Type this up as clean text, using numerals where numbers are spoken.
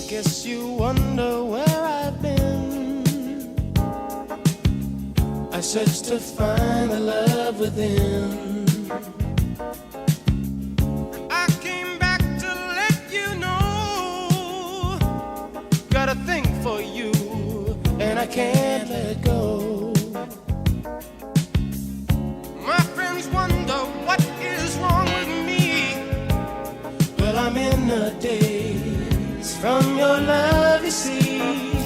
Guess you wonder where I've been. I searched to find the love within. I came back to let you know, got a thing for you, and I can't let go. My friends wonder what is wrong with me. Well, I'm in a daze from your love, you see.